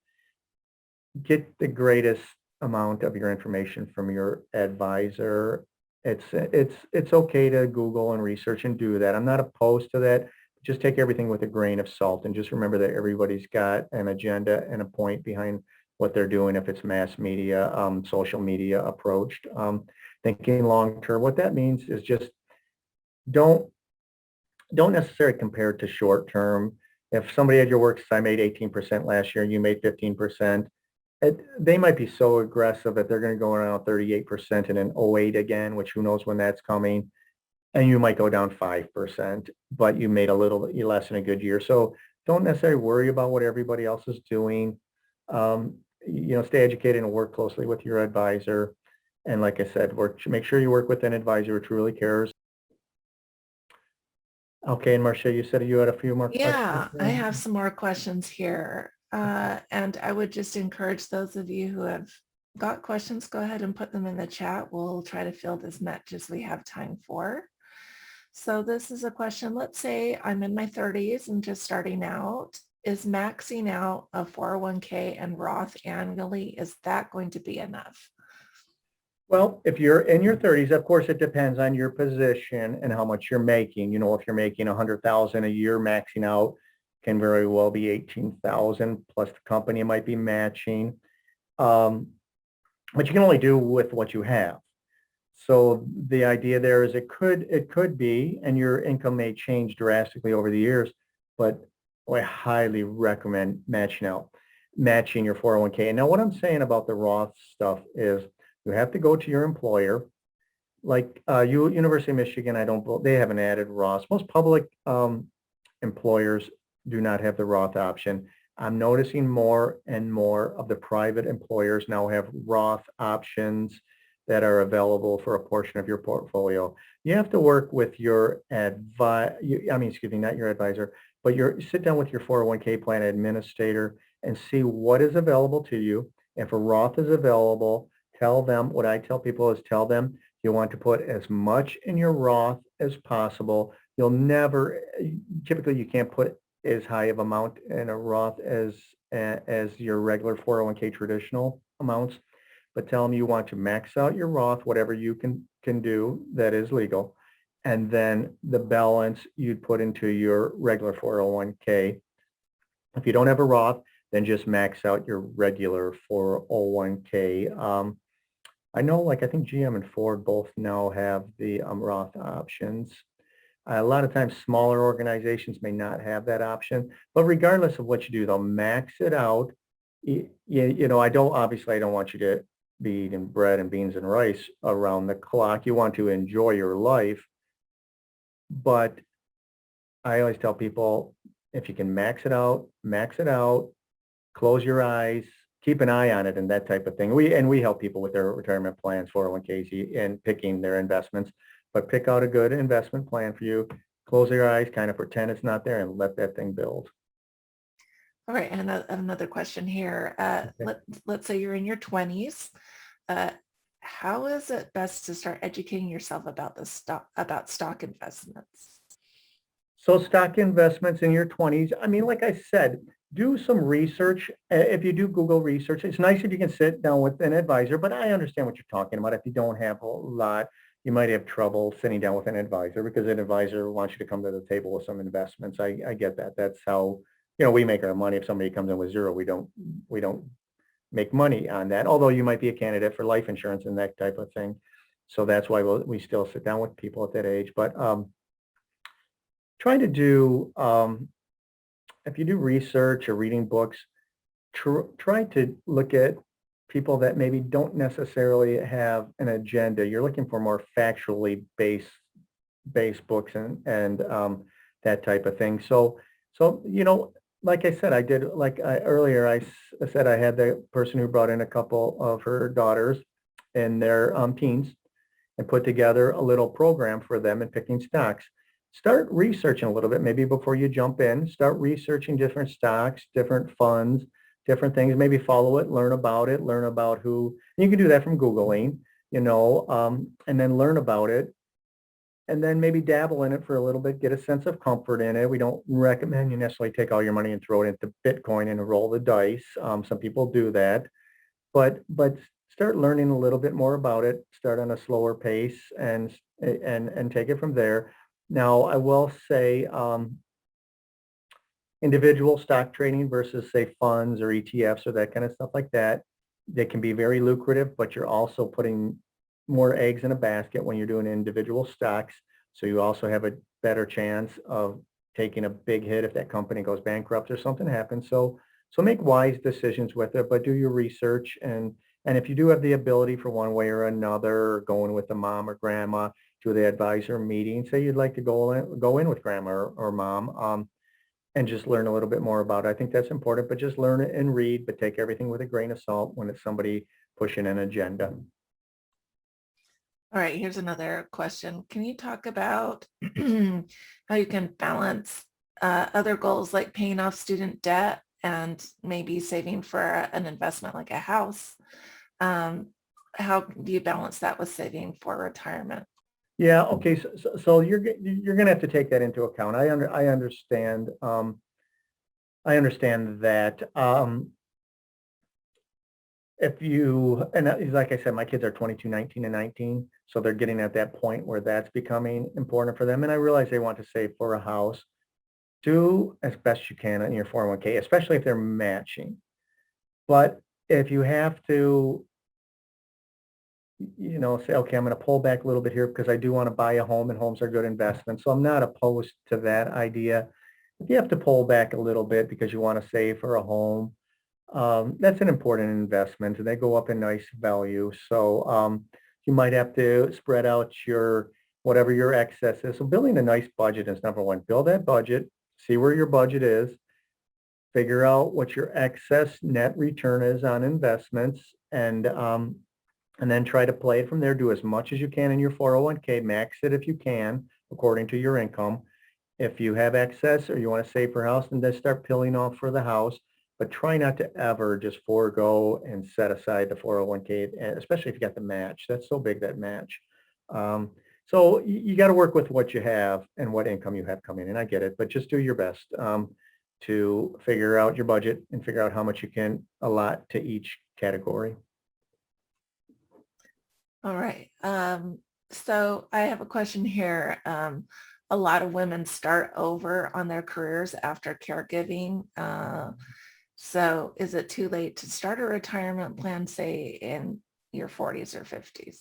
Get the greatest amount of your information from your advisor. It's okay to Google and research and do that. I'm not opposed to that. Just take everything with a grain of salt and just remember that everybody's got an agenda and a point behind what they're doing. If it's mass media, social media approached, thinking long term. What that means is just don't necessarily compare it to short term. If somebody at your work says, I made 18% last year and you made 15%, they might be so aggressive that they're going to go around 38% in an '08 again, which who knows when that's coming. And you might go down 5%, but you made a little less in a good year. So don't necessarily worry about what everybody else is doing. Stay educated and work closely with your advisor. And like I said, make sure you work with an advisor who truly cares. Okay, and Marcia, you said you had a few more questions. Yeah, I have some more questions here. And I would just encourage those of you who have got questions, go ahead and put them in the chat. We'll try to field as much as we have time for. So this is a question. Let's say I'm in my 30s and just starting out. Is maxing out a 401k and Roth annually, is that going to be enough? Well, if you're in your 30s, of course, it depends on your position and how much you're making. If you're making 100,000 a year, maxing out can very well be 18,000 plus the company might be matching. But you can only do with what you have. So the idea there is it could be, and your income may change drastically over the years, but I highly recommend matching your 401k. And now what I'm saying about the Roth stuff is you have to go to your employer. Like University of Michigan, they haven't added Roth. Most public employers do not have the Roth option. I'm noticing more and more of the private employers now have Roth options that are available for a portion of your portfolio. You have to work with your not your advisor, but sit down with your 401k plan administrator and see what is available to you. If a Roth is available, tell them, what I tell people is tell them you want to put as much in your Roth as possible. Typically you can't put as high of amount in a Roth as your regular 401k traditional amounts, but tell them you want to max out your Roth, whatever you can do that is legal, and then the balance you'd put into your regular 401k. If you don't have a Roth, then just max out your regular 401k. I know, I think GM and Ford both now have the Roth options. A lot of times smaller organizations may not have that option, but regardless of what you do, they'll max it out. I don't want you to be eating bread and beans and rice around the clock. You want to enjoy your life, but I always tell people, if you can max it out, close your eyes, keep an eye on it and that type of thing. We help people with their retirement plans, 401ks, and picking their investments. But pick out a good investment plan for you. Close your eyes, kind of pretend it's not there, and let that thing build. All right, and another question here. Okay. Let's say you're in your 20s. Uh, how is it best to start educating yourself about stock investments? So stock investments in your 20s, I mean, like I said, do some research. If you do Google research, it's nice if you can sit down with an advisor, but I understand what you're talking about. If you don't have a lot, you might have trouble sitting down with an advisor because an advisor wants you to come to the table with some investments. I get that. That's how, we make our money. If somebody comes in with zero, we don't make money on that. Although you might be a candidate for life insurance and that type of thing. So that's why we still sit down with people at that age. But try to do, if you do research or reading books, try to look at people that maybe don't necessarily have an agenda. You're looking for more factually based books and that type of thing. So like I said, I did earlier. I said I had the person who brought in a couple of her daughters in their teens and put together a little program for them in picking stocks. Start researching a little bit, maybe before you jump in. Start researching different stocks, different funds, different things. Maybe follow it, learn about who. You can do that from Googling, and then learn about it. And then maybe dabble in it for a little bit, get a sense of comfort in it. We don't recommend you necessarily take all your money and throw it into Bitcoin and roll the dice. Some people do that, but start learning a little bit more about it. Start on a slower pace and take it from there. Now, I will say individual stock trading versus, say, funds or ETFs or that kind of stuff like that, they can be very lucrative, but you're also putting more eggs in a basket when you're doing individual stocks. So you also have a better chance of taking a big hit if that company goes bankrupt or something happens. So make wise decisions with it, but do your research. And if you do have the ability for one way or another, going with the mom or grandma to the advisor meeting, say you'd like to go in with grandma or mom, and just learn a little bit more about it. I think that's important, but just learn it and read, but take everything with a grain of salt when it's somebody pushing an agenda. All right, here's another question. Can you talk about how you can balance other goals like paying off student debt and maybe saving for an investment like a house? How do you balance that with saving for retirement? Yeah. Okay. So you're going to have to take that into account. I understand. I understand that. If you, and like I said, my kids are 22, 19, and 19. So they're getting at that point where that's becoming important for them. And I realize they want to save for a house. Do as best you can in your 401k, especially if they're matching. But if you have to, say, okay, I'm going to pull back a little bit here because I do want to buy a home and homes are good investments. So I'm not opposed to that idea. If you have to pull back a little bit because you want to save for a home, that's an important investment and they go up in nice value. So you might have to spread out whatever your excess is. So building a nice budget is number one. Build that budget, see where your budget is, figure out what your excess net return is on investments, and then try to play it from there. Do as much as you can in your 401k, max it if you can, according to your income. If you have excess or you want to save for a house, then just start peeling off for the house. But try not to ever just forego and set aside the 401k, especially if you got the match. That's so big, that match. So you got to work with what you have and what income you have coming in. I get it, but just do your best to figure out your budget and figure out how much you can allot to each category. All right. So I have a question here. A lot of women start over on their careers after caregiving. So is it too late to start a retirement plan, say in your 40s or 50s?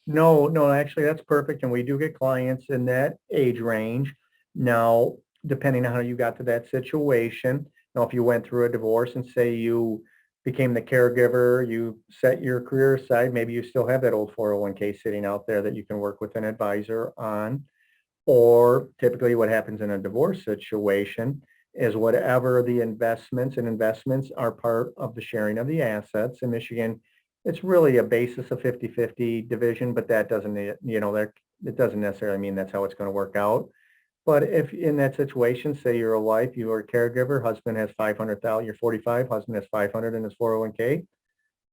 No, actually, that's perfect. And we do get clients in that age range. Now, depending on how you got to that situation, now, if you went through a divorce and say you became the caregiver, you set your career aside, maybe you still have that old 401k sitting out there that you can work with an advisor on. Or typically what happens in a divorce situation is whatever the investments, and investments are part of the sharing of the assets. In Michigan, it's really a basis of 50-50 division, but that doesn't, it doesn't necessarily mean that's how it's going to work out. But if in that situation, say you're a wife, you are a caregiver, husband has 500,000, you're 45, husband has 500 in his 401k,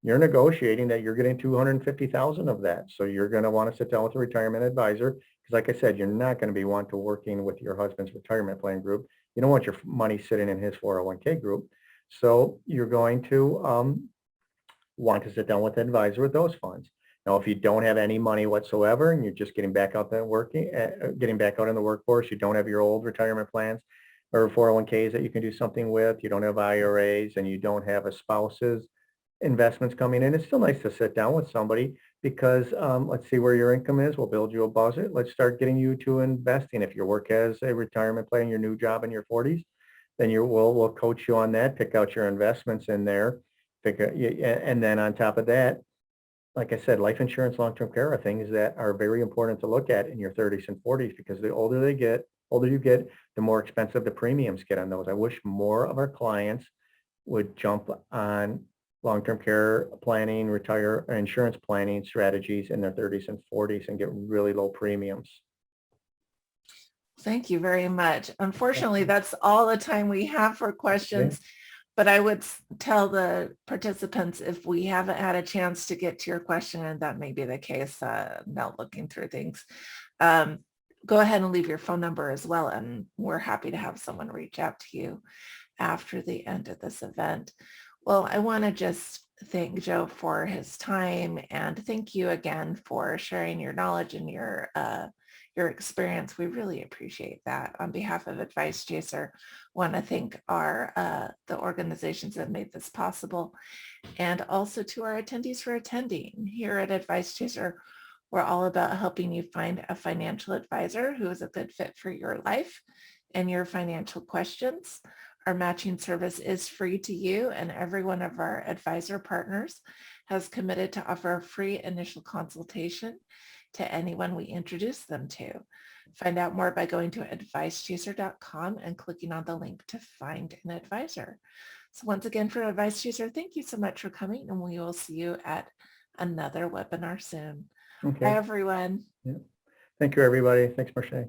you're negotiating that you're getting 250,000 of that. So you're going to want to sit down with a retirement advisor. Because like I said, you're not going to be want to working with your husband's retirement plan group. You don't want your money sitting in his 401k group. So you're going to want to sit down with an advisor with those funds. Now, if you don't have any money whatsoever and you're just getting back out there working, getting back out in the workforce, you don't have your old retirement plans or 401ks that you can do something with, you don't have IRAs, and you don't have a spouse's investments coming in, it's still nice to sit down with somebody because let's see where your income is. We'll build you a budget. Let's start getting you to investing. If your work has a retirement plan, your new job in your 40s, then we'll coach you on that, pick out your investments in there, and then on top of that, like I said, life insurance, long-term care are things that are very important to look at in your 30s and 40s because the older you get, the more expensive the premiums get on those. I wish more of our clients would jump on long-term care planning, retire insurance planning strategies in their 30s and 40s and get really low premiums. Thank you very much. Unfortunately, that's all the time we have for questions. Okay. But I would tell the participants if we haven't had a chance to get to your question, and that may be the case, now looking through things, go ahead and leave your phone number as well. And we're happy to have someone reach out to you after the end of this event. Well, I want to just thank Joe for his time and thank you again for sharing your knowledge and your experience. We really appreciate that. On behalf of Advice Chaser, want to thank the organizations that made this possible, and also to our attendees for attending. Here at Advice Chaser, we're all about helping you find a financial advisor who is a good fit for your life and your financial questions. Our matching service is free to you, and every one of our advisor partners has committed to offer a free initial consultation to anyone we introduce them to. Find out more by going to advicechaser.com and clicking on the link to find an advisor. So once again, for Advice Chaser, thank you so much for coming, and we will see you at another webinar soon. Okay. Bye, everyone. Yeah. Thank you, everybody. Thanks, Marche.